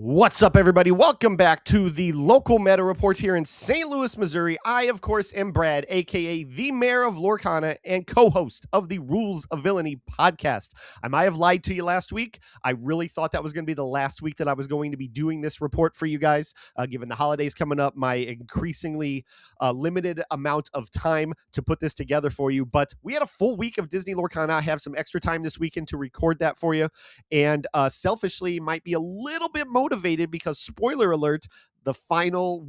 What's up, everybody? Welcome back to the local meta report here in St. Louis, Missouri. I, of course, am Brad, aka the mayor of Lorcana and co-host of the Rules of Villainy podcast. I might have lied to you last week. I really thought that was going to be the last week that I was going to be doing this report for you guys, given the holidays coming up, my increasingly limited amount of time to put this together for you. But we had a full week of Disney Lorcana. I have some extra time this weekend to record that for you, and selfishly might be a little bit motivated because, spoiler alert, the final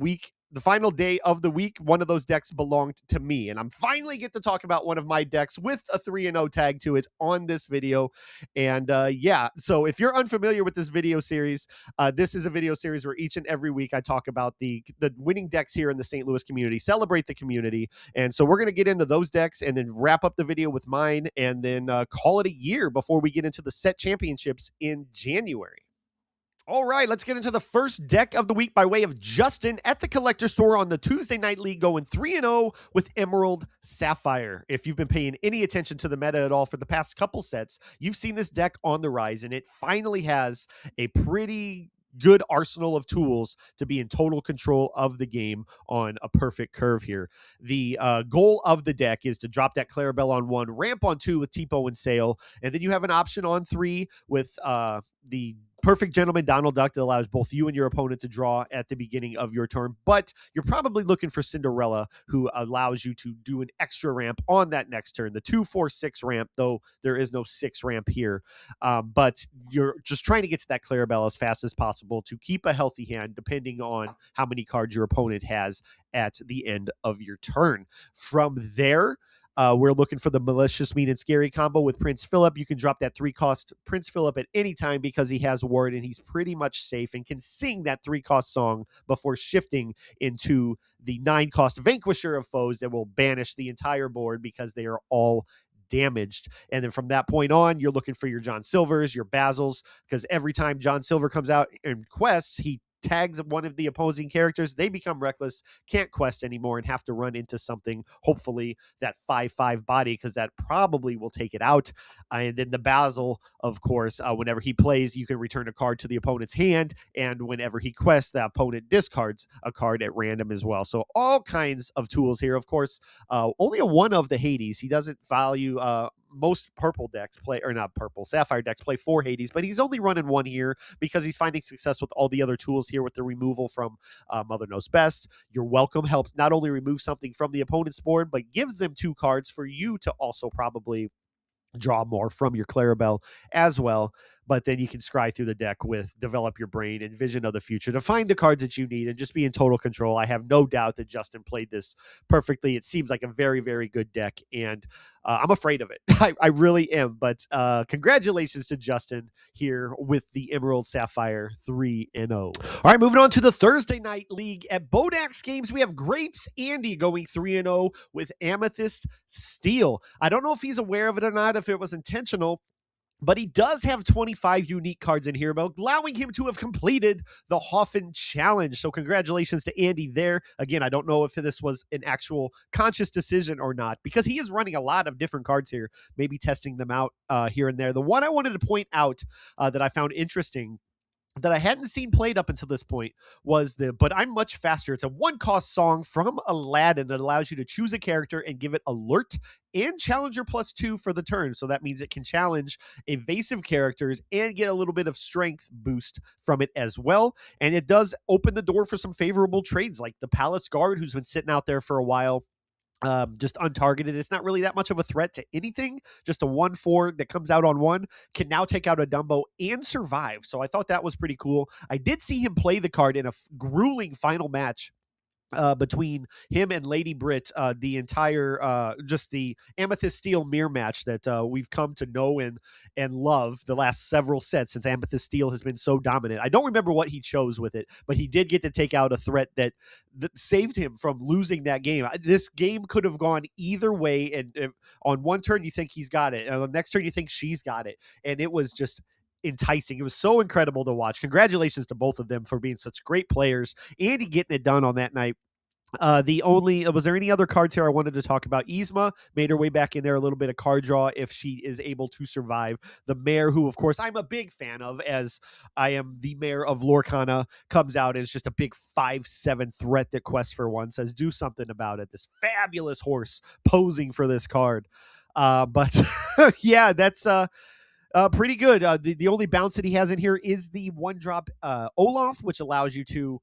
day of the week, one of those decks belonged to me, and I'm finally get to talk about one of my decks with a 3-0 tag to it on this video. And yeah, so if you're unfamiliar with this video series, this is a video series where each and every week I talk about the winning decks here in the St. Louis community, celebrate the community. And so we're going to get into those decks and then wrap up the video with mine, and then call it a year before we get into the set championships in January. All right, let's get into the first deck of the week by way of Justin at the Collector Store on the Tuesday Night League, going 3-0 with Emerald Sapphire. If you've been paying any attention to the meta at all for the past couple sets, you've seen this deck on the rise, and it finally has a pretty good arsenal of tools to be in total control of the game on a perfect curve here. The goal of the deck is to drop that Clarabelle on 1, ramp on 2 with Tipo and Sail, and then you have an option on 3 with the Perfect Gentleman Donald Duck that allows both you and your opponent to draw at the beginning of your turn. But you're probably looking for Cinderella, who allows you to do an extra ramp on that next turn. The 2-4-6 ramp, though there is no 6 ramp here. But you're just trying to get to that Clarabelle as fast as possible to keep a healthy hand, depending on how many cards your opponent has at the end of your turn. From there, we're looking for the Malicious, Mean, and Scary combo with Prince Philip. You can drop that 3-cost Prince Philip at any time because he has Ward and he's pretty much safe and can sing that 3-cost song before shifting into the 9-cost Vanquisher of Foes that will banish the entire board because they are all damaged. And then from that point on, you're looking for your John Silvers, your Basils, because every time John Silver comes out in quests, he tags one of the opposing characters, they become reckless, can't quest anymore, and have to run into something, hopefully that 5/5 body, because that probably will take it out. And then the Basil, of course, whenever he plays, you can return a card to the opponent's hand, and whenever he quests, the opponent discards a card at random as well. So all kinds of tools here. Of course, only a 1 of the Hades. He doesn't value most purple decks play, or not purple, Sapphire decks play 4 Hades, but he's only running 1 here because he's finding success with all the other tools here with the removal from Mother Knows Best. Your Welcome helps not only remove something from the opponent's board, but gives them 2 cards for you to also probably draw more from your Clarabelle as well. But then you can scry through the deck with Develop Your Brain and Vision of the Future to find the cards that you need and just be in total control. I have no doubt that Justin played this perfectly. It seems like a very, very good deck, and I'm afraid of it. I really am. But congratulations to Justin here with the Emerald Sapphire 3-0. All right, moving on to the Thursday Night League at Bodach's games. We have Grapes Andy going 3-0 with Amethyst Steel. I don't know if he's aware of it or not, if it was intentional, but he does have 25 unique cards in here, allowing him to have completed the Hoffen Challenge. So congratulations to Andy there. Again, I don't know if this was an actual conscious decision or not, because he is running a lot of different cards here, maybe testing them out here and there. The one I wanted to point out that I found interesting, that I hadn't seen played up until this point, was the But I'm Much Faster. It's a 1-cost song from Aladdin that allows you to choose a character and give it alert and challenger +2 for the turn. So that means it can challenge evasive characters and get a little bit of strength boost from it as well. And it does open the door for some favorable trades, like the Palace Guard, who's been sitting out there for a while, just untargeted. It's not really that much of a threat to anything. Just a 1/4 that comes out on 1 can now take out a Dumbo and survive. So I thought that was pretty cool. I did see him play the card in a grueling final match between him and Lady Brit, the entire just the Amethyst Steel mirror match that we've come to know and love the last several sets, since Amethyst Steel has been so dominant. I don't remember what he chose with it, but he did get to take out a threat that saved him from losing that game. This game could have gone either way, and on one turn you think he's got it, and on the next turn you think she's got it, and it was just enticing. It was so incredible to watch. Congratulations to both of them for being such great players. Andy getting it done on that night Was there any other cards here I wanted to talk about? Yzma made her way back in there, a little bit of card draw if she is able to survive. The mayor, who of course I'm a big fan of, as I am the mayor of Lorcana, comes out and is just a big 5/7 threat that Quest for One says, do something about it. This fabulous horse posing for this card. But yeah, that's pretty good. The only bounce that he has in here is the one drop Olaf, which allows you to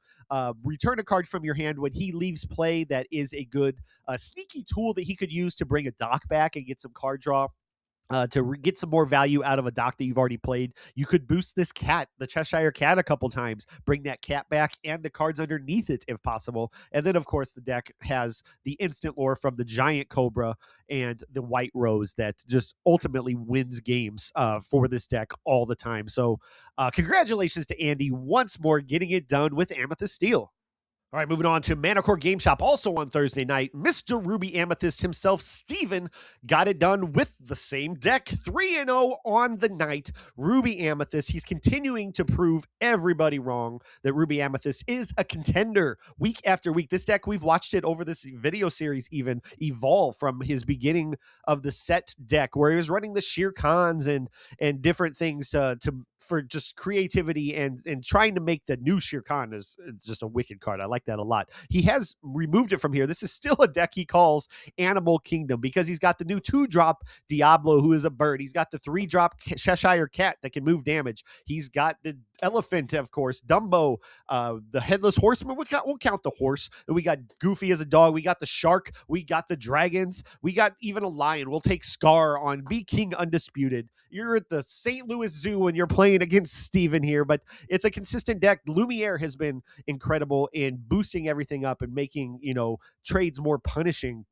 return a card from your hand when he leaves play. That is a good sneaky tool that he could use to bring a dock back and get some card draw. Get some more value out of a dock that you've already played. You could boost this cat, the Cheshire Cat, a couple times, bring that cat back and the cards underneath it if possible. And then, of course, the deck has the instant lore from the Giant Cobra and the White Rose that just ultimately wins games for this deck all the time. So congratulations to Andy once more getting it done with Amethyst Steel. All right, moving on to Manticore Game Shop. Also on Thursday night, Mr. Ruby Amethyst himself, Steven, got it done with the same deck. 3-0 on the night. Ruby Amethyst, he's continuing to prove everybody wrong that Ruby Amethyst is a contender week after week. This deck, we've watched it over this video series even evolve from his beginning of the set deck where he was running the Sheer Khans and different things for just creativity and trying to make the new Sheer Khan is just a wicked card. I like that a lot. He has removed it from here. This is still a deck he calls Animal Kingdom because he's got the new 2-drop Diablo, who is a bird. He's got the 3-drop Cheshire Cat that can move damage. He's got the elephant, of course, Dumbo, the Headless Horseman. We'll count the horse. We got Goofy as a dog. We got the shark. We got the dragons. We got even a lion. We'll take Scar on Be King Undisputed. You're at the St. Louis Zoo and you're playing against Steven here, but it's a consistent deck. Lumiere has been incredible in boosting everything up and making, trades more punishing.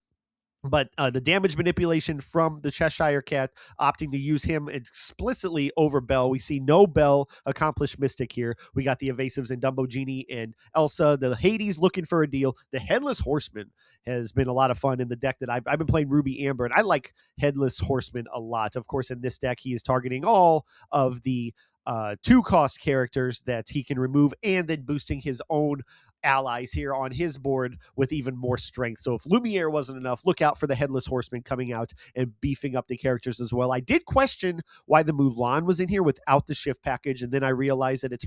But the damage manipulation from the Cheshire Cat, opting to use him explicitly over Bell. We see no Bell accomplished Mystic here. We got the Evasives and Dumbo Genie and Elsa. The Hades looking for a deal. The Headless Horseman has been a lot of fun in the deck that I've been playing Ruby Amber, and I like Headless Horseman a lot. Of course, in this deck, he is targeting all of the 2-cost characters that he can remove and then boosting his own allies here on his board with even more strength. So if Lumiere wasn't enough, look out for the Headless Horseman coming out and beefing up the characters as well. I did question why the Mulan was in here without the shift package, and then I realized that it's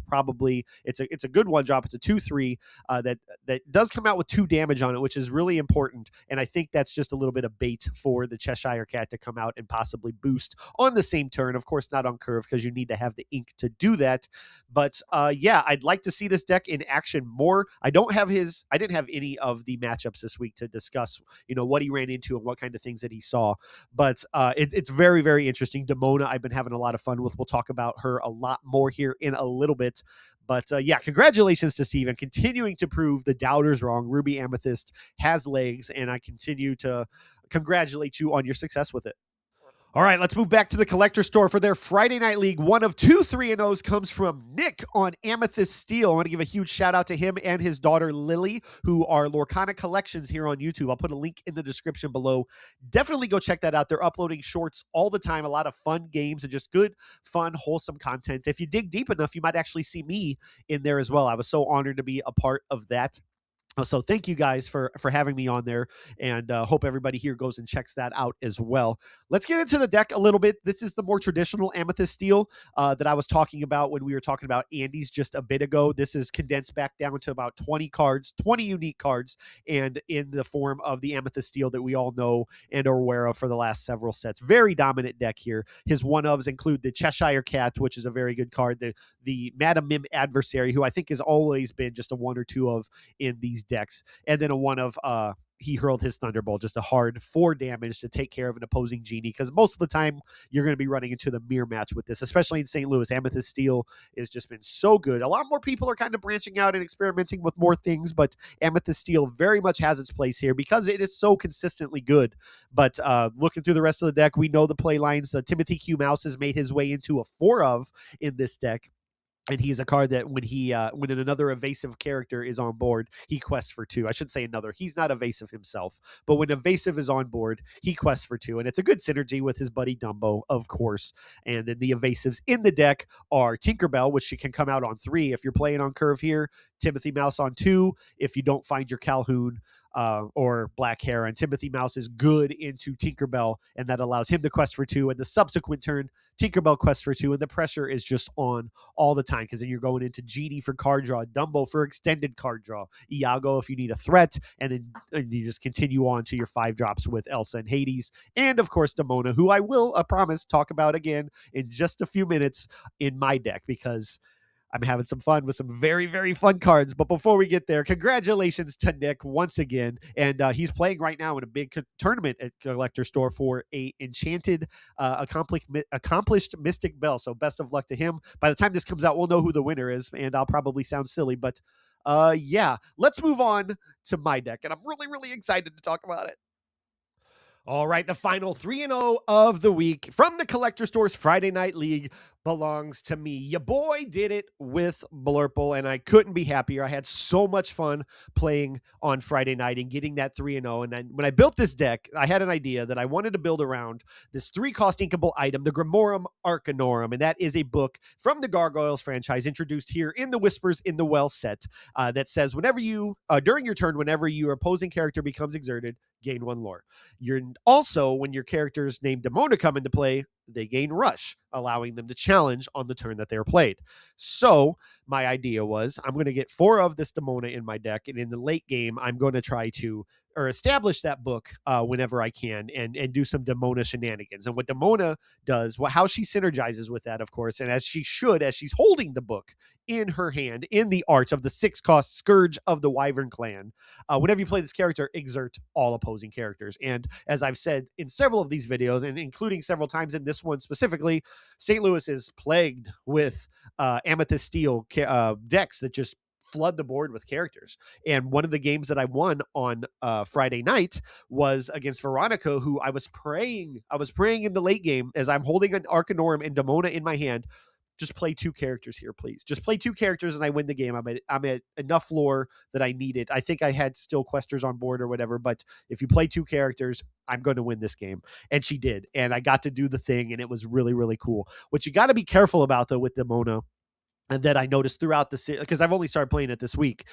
a good one drop. It's a 2/3 that does come out with 2 damage on it, which is really important. And I think that's just a little bit of bait for the Cheshire Cat to come out and possibly boost on the same turn. Of course, not on curve because you need to have the ink to do that. But yeah, I'd like to see this deck in action more. I didn't have any of the matchups this week to discuss, what he ran into and what kind of things that he saw. But it's very, very interesting. Demona, I've been having a lot of fun with. We'll talk about her a lot more here in a little bit. But yeah, congratulations to Steven, continuing to prove the doubters wrong. Ruby Amethyst has legs, and I continue to congratulate you on your success with it. All right, let's move back to the collector store for their Friday Night League. One of 2 3-0s comes from Nick on Amethyst Steel. I want to give a huge shout out to him and his daughter Lily, who are Lorcana Collections here on YouTube. I'll put a link in the description below. Definitely go check that out. They're uploading shorts all the time, a lot of fun games and just good, fun, wholesome content. If you dig deep enough, you might actually see me in there as well. I was so honored to be a part of that. So thank you guys for having me on there, and hope everybody here goes and checks that out as well. Let's get into the deck a little bit. This is the more traditional Amethyst Steel that I was talking about when we were talking about Andy's just a bit ago. This is condensed back down to about 20 cards, 20 unique cards, and in the form of the Amethyst Steel that we all know and are aware of for the last several sets. Very dominant deck here. His one-ofs include the Cheshire Cat, which is a very good card, the Madam Mim Adversary, who I think has always been just a 1 or 2 of in these decks, and then a 1 of he hurled his Thunderbolt, just a hard 4 damage to take care of an opposing genie, because most of the time you're going to be running into the mirror match with this, especially in St. Louis. Amethyst Steel has just been so good. A lot more people are kind of branching out and experimenting with more things, but Amethyst Steel very much has its place here because it is so consistently good. But looking through the rest of the deck, we know the play lines. Timothy Q. Mouse has made his way into a 4 of in this deck. And he's a card that when another evasive character is on board, he quests for 2. I should say another. He's not evasive himself, but when evasive is on board, he quests for 2. And it's a good synergy with his buddy Dumbo, of course. And then the evasives in the deck are Tinkerbell, which she can come out on 3 if you're playing on curve here. Timothy Mouse on 2 if you don't find your Calhoun. or black hair, and Timothy Mouse is good into Tinkerbell, and that allows him to quest for 2. And the subsequent turn, Tinkerbell quests for 2, and the pressure is just on all the time because then you're going into Genie for card draw, Dumbo for extended card draw, Iago if you need a threat, and then you just continue on to your 5 drops with Elsa and Hades, and of course Demona, who I will, I promise, talk about again in just a few minutes in my deck because I'm having some fun with some very, very fun cards. But before we get there, congratulations to Nick once again. And he's playing right now in a big tournament at Collector Store for a enchanted, accomplished Mystic Bell. So best of luck to him. By the time this comes out, we'll know who the winner is. And I'll probably sound silly, but yeah, let's move on to my deck. And I'm really, really excited to talk about it. All right, the final 3-0 of the week from the Collector Store's Friday Night League belongs to me. Your boy did it with Blurple, and I couldn't be happier. I had so much fun playing on Friday night and getting that 3-0. And then when I built this deck, I had an idea that I wanted to build around this 3-cost inkable item, the Grimorum Arcanorum, and that is a book from the Gargoyles franchise introduced here in the Whispers in the Well set that says whenever you, during your turn, whenever your opposing character becomes exerted, gain 1 lore. You're also, when your characters named Demona come into play, they gain Rush, allowing them to challenge on the turn that they are played. So my idea was I'm going to get 4 of this Demona in my deck, and in the late game, I'm going to try to establish that book whenever I can and do some Demona shenanigans. And what Demona does, how she synergizes with that, of course, and as she should, as she's holding the book in her hand, in the art of the 6-cost Scourge of the Wyvern Clan, whenever you play this character, exert all opposing characters. And as I've said in several of these videos, and including several times in this one specifically, St. Louis is plagued with Amethyst Steel decks that just flood the board with characters. And one of the games that I won on Friday night was against Veronica, who I was praying in the late game as I'm holding an Arcanorum and Demona in my hand. Just play 2 characters here, please. Just play 2 characters and I win the game. I'm at enough lore that I needed. I think I had still questers on board or whatever, but if you play 2 characters, I'm going to win this game. And she did. And I got to do the thing, and it was really, really cool. What you got to be careful about, though, with Demona, and that I noticed throughout the because I've only started playing it this week.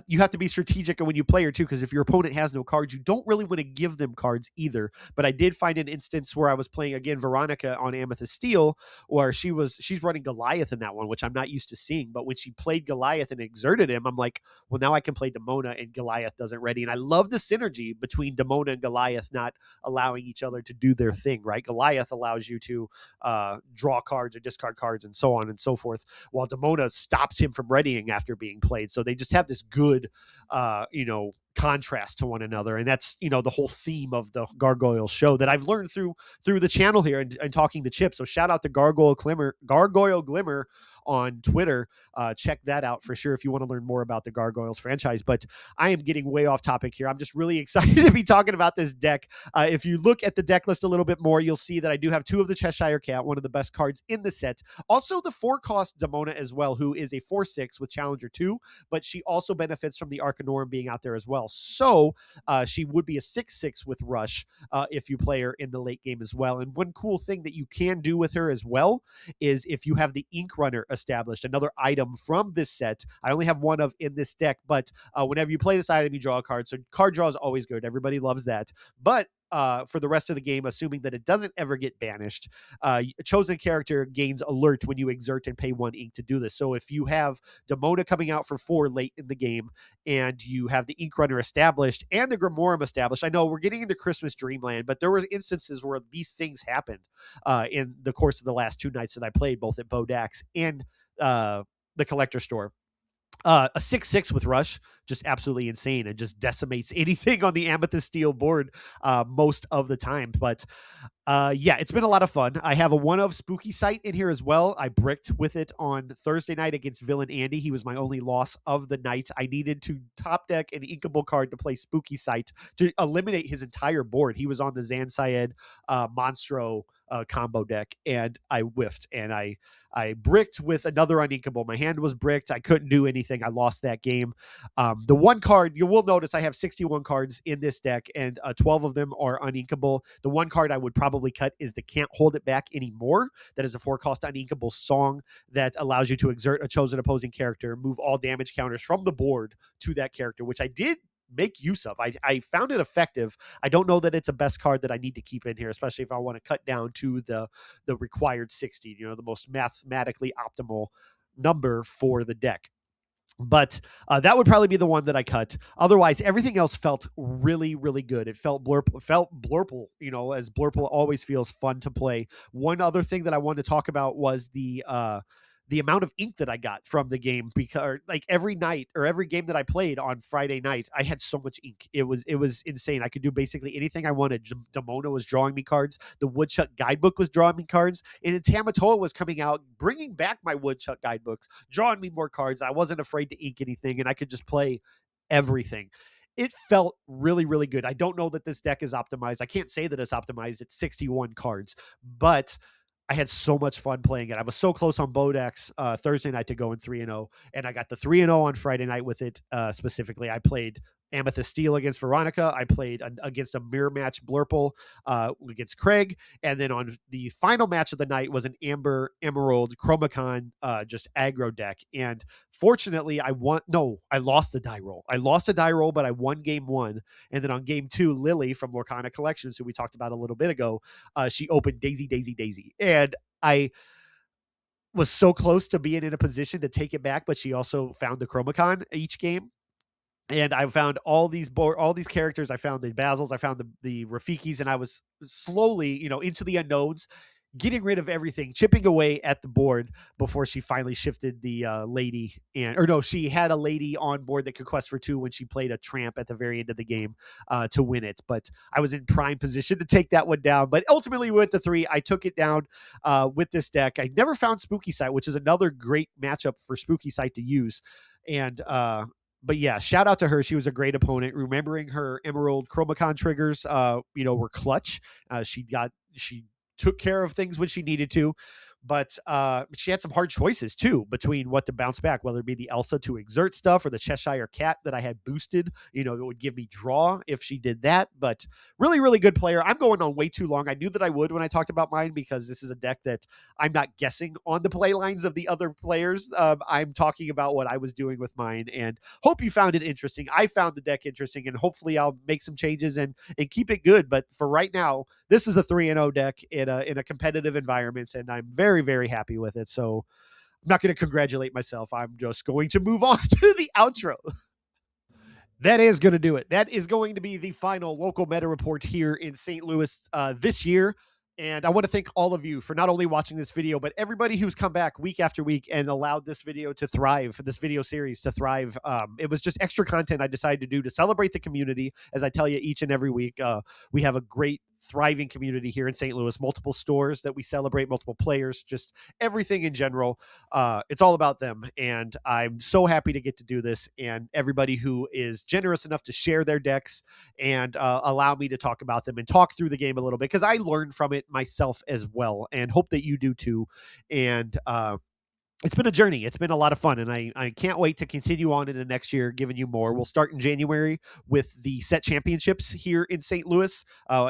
You have to be strategic when you play her too, because if your opponent has no cards, you don't really want to give them cards either. But I did find an instance where I was playing again Veronica on Amethyst Steel, where she's running Goliath in that one, which I'm not used to seeing. But when she played Goliath and exerted him, I'm like, well, now I can play Demona and Goliath doesn't ready. And I love the synergy between Demona and Goliath not allowing each other to do their thing, right? Goliath allows you to draw cards or discard cards and so on and so forth, while Demona stops him from readying after being played. So they just have this good, contrast to one another. And that's, the whole theme of the Gargoyle show that I've learned through the channel here and talking to Chip. So shout out to Gargoyle Glimmer on Twitter. Check that out for sure if you want to learn more about the Gargoyles franchise. But I am getting way off topic here. I'm just really excited to be talking about this deck. If you look at the deck list a little bit more, you'll see that I do have 2 of the Cheshire Cat, one of the best cards in the set. Also the 4-cost Demona as well, who is a 4/6 with Challenger 2, but she also benefits from the Arcanorum being out there as well. So she would be a 6/6 with Rush if you play her in the late game as well. And one cool thing that you can do with her as well is if you have the Ink Runner established, another item from this set. I only have 1 of in this deck, but whenever you play this item, you draw a card. So card draw is always good. Everybody loves that. But for the rest of the game, assuming that it doesn't ever get banished, a chosen character gains alert when you exert and pay 1 ink to do this. So if you have Demona coming out for 4 late in the game, and you have the Ink Runner established and the Grimorum established, I know we're getting into Christmas Dreamland, but there were instances where these things happened in the course of the last 2 nights that I played, both at Bodach and the Collector Store. A 6/6 with Rush, just absolutely insane, and just decimates anything on the Amethyst Steel board most of the time. But yeah, it's been a lot of fun. I have a 1 of Spooky Sight in here as well. I bricked with it on Thursday night against Villain Andy. He was my only loss of the night. I needed to top deck an inkable card to play Spooky Sight to eliminate his entire board. He was on the Zan Syed Monstro combo deck, and I whiffed, and I bricked with another uninkable. My hand was bricked. I couldn't do anything. I lost that game. The 1 card, you will notice I have 61 cards in this deck, and 12 of them are uninkable. The 1 card I would probably cut is the Can't Hold It Back Anymore. That is a 4-cost uninkable song that allows you to exert a chosen opposing character, move all damage counters from the board to that character, which I did make use of. I found it effective. I don't know that it's a best card that I need to keep in here, especially if I want to cut down to the required 60, the most mathematically optimal number for the deck. But that would probably be the one that I cut. Otherwise, everything else felt really, really good. It felt blurple, as blurple always feels fun to play. One other thing that I wanted to talk about was the amount of ink that I got from the game, because like every night or every game that I played on Friday night, I had so much ink. It was insane. I could do basically anything I wanted. Demona was drawing me cards. The Woodchuck guidebook was drawing me cards, and then Tamatoa was coming out, bringing back my Woodchuck guidebooks, drawing me more cards. I wasn't afraid to ink anything, and I could just play everything. It felt really, really good. I don't know that this deck is optimized. I can't say that it's optimized at 61 cards, but I had so much fun playing it. I was so close on Bodach's Thursday night to going 3-0, and I got the 3-0 on Friday night with it specifically. I played Amethyst Steel against Veronica. I played against a mirror match Blurple against Craig. And then on the final match of the night was an Amber Emerald Chromacon just aggro deck. And fortunately, I lost the die roll. I lost the die roll, but I won game one. And then on game two, Lily from Lorcana Collections, who we talked about a little bit ago, she opened Daisy, Daisy, Daisy. And I was so close to being in a position to take it back, but she also found the Chromacon each game. And I found all these characters. I found the Basils, I found the Rafikis, and I was slowly, into the unknowns, getting rid of everything, chipping away at the board before she finally shifted the lady. Or no, she had a lady on board that could quest for 2 when she played a tramp at the very end of the game to win it. But I was in prime position to take that one down. But ultimately, we went to 3. I took it down with this deck. I never found Spooky Sight, which is another great matchup for Spooky Sight to use. And but yeah, shout out to her. She was a great opponent. Remembering her Emerald Chromacon triggers, were clutch. She took care of things when she needed to, but she had some hard choices too between what to bounce back, whether it be the Elsa to exert stuff or the Cheshire Cat that I had boosted. It would give me draw if she did that. But really, really good player. I'm going on way too long. I knew that I would when I talked about mine, because this is a deck that I'm not guessing on the play lines of the other players. I'm talking about what I was doing with mine, and hope you found it interesting. I found the deck interesting, and hopefully I'll make some changes and keep it good. But for right now, this is a 3-0 deck in a competitive environment, and I'm very, very happy with it. So I'm not going to congratulate myself. I'm just going to move on to the outro. That is going to do it. That is going to be the final local meta report here in St. Louis this year. And I want to thank all of you for not only watching this video, but everybody who's come back week after week and allowed this video to thrive, this video series to thrive. It was just extra content I decided to do to celebrate the community. As I tell you each and every week, we have a great, thriving community here in St. Louis, multiple stores that we celebrate, multiple players, just everything in general. It's all about them. And I'm so happy to get to do this, and everybody who is generous enough to share their decks and allow me to talk about them and talk through the game a little bit, because I learned from it myself as well, and hope that you do too. And it's been a journey. It's been a lot of fun, and I can't wait to continue on into next year, giving you more. We'll start in January with the set championships here in St. Louis.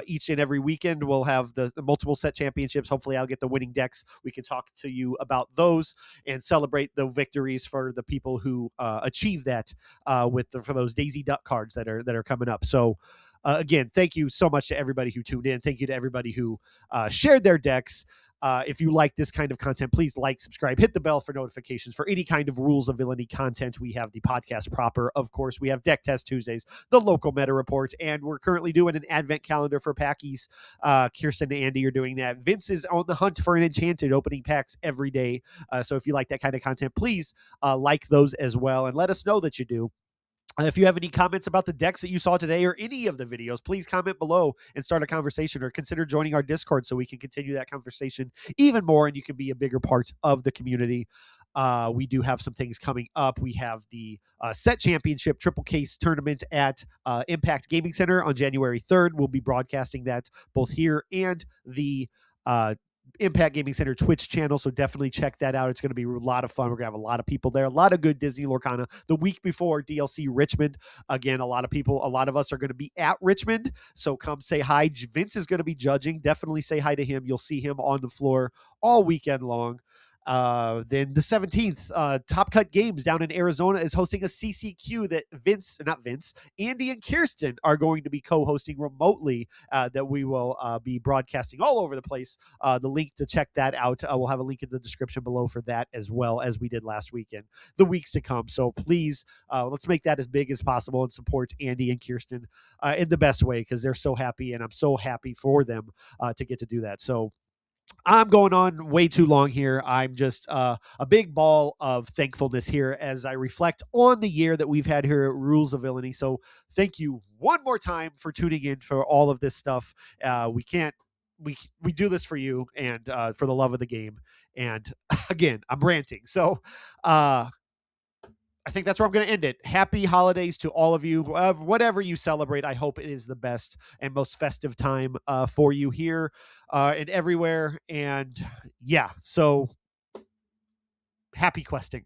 Each and every weekend, we'll have the multiple set championships. Hopefully, I'll get the winning decks. We can talk to you about those and celebrate the victories for the people who achieve that for those Daisy Duck cards that are coming up. So. Again, thank you so much to everybody who tuned in. Thank you to everybody who shared their decks. If you like this kind of content, please like, subscribe, hit the bell for notifications for any kind of Rules of Villainy content. We have the podcast proper. Of course, we have Deck Test Tuesdays, the local meta report, and we're currently doing an advent calendar for packies. Kirsten and Andy are doing that. Vince is on the hunt for an enchanted, opening packs every day. So if you like that kind of content, please like those as well, and let us know that you do. If you have any comments about the decks that you saw today or any of the videos, please comment below and start a conversation, or consider joining our Discord so we can continue that conversation even more and you can be a bigger part of the community. We do have some things coming up. We have the Set Championship Triple Case Tournament at Impact Gaming Center on January 3rd. We'll be broadcasting that both here and the Impact Gaming Center Twitch channel, so definitely check that out. It's going to be a lot of fun. We're going to have a lot of people there, a lot of good Disney Lorcana. The week before DLC Richmond, again, a lot of us are going to be at Richmond, so come say hi. Vince is going to be judging. Definitely say hi to him. You'll see him on the floor all weekend long. Then the 17th, Top Cut Games down in Arizona is hosting a CCQ that Andy and Kirsten are going to be co-hosting remotely, that we will be broadcasting all over the place. The link to check that out, we'll have a link in the description below for that, as well as we did last weekend, the weeks to come. So please, let's make that as big as possible and support Andy and Kirsten in the best way, because they're so happy, and I'm so happy for them to get to do that. So I'm going on way too long here. I'm just a big ball of thankfulness here as I reflect on the year that we've had here at Rules of Villainy. So thank you one more time for tuning in for all of this stuff. We do this for you and for the love of the game. And again, I'm ranting. So I think that's where I'm going to end it. Happy holidays to all of you. Whatever you celebrate, I hope it is the best and most festive time for you here and everywhere. And yeah, so happy questing.